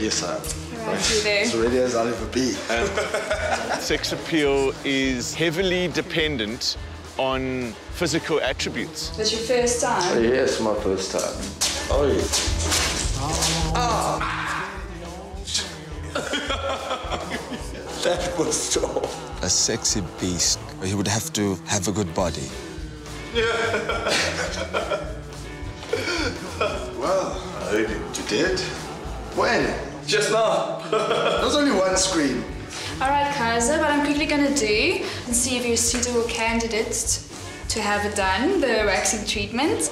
Yes, I am. Right, there. As ready as I'll ever be. Sex appeal is heavily dependent on physical attributes. Was your first time? Yes, my first time. Oh, yes. That was tall. A sexy beast. He would have to have a good body. Well, I heard you did. When? Just now. There's only one screen. All right, Kaiser, what I'm quickly going to do and see if you're a suitable candidate to have it done, the waxing treatment.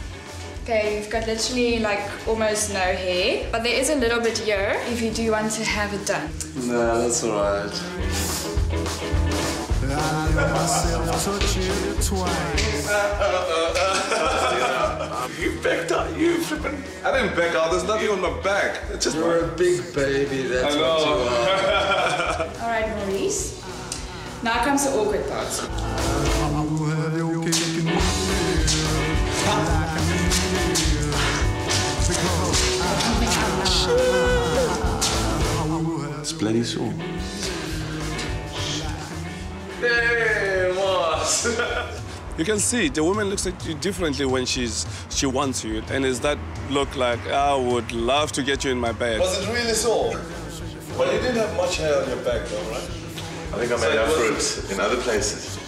Okay, you've got literally like almost no hair, but there is a little bit here if you do want to have it done. No, that's all right. You backed out, you flipping. I didn't back out, there's nothing on my back. It's just You're a big baby, that's what you are. All right, Maurice. Now comes the awkward part. It's bloody sore. Hey, boss. You can see the woman looks at you differently when she wants you, and is that look like I would love to get you in my bed? Was it really sore? Well, you didn't have much hair on your back, though, right? I think I made up for it in other places.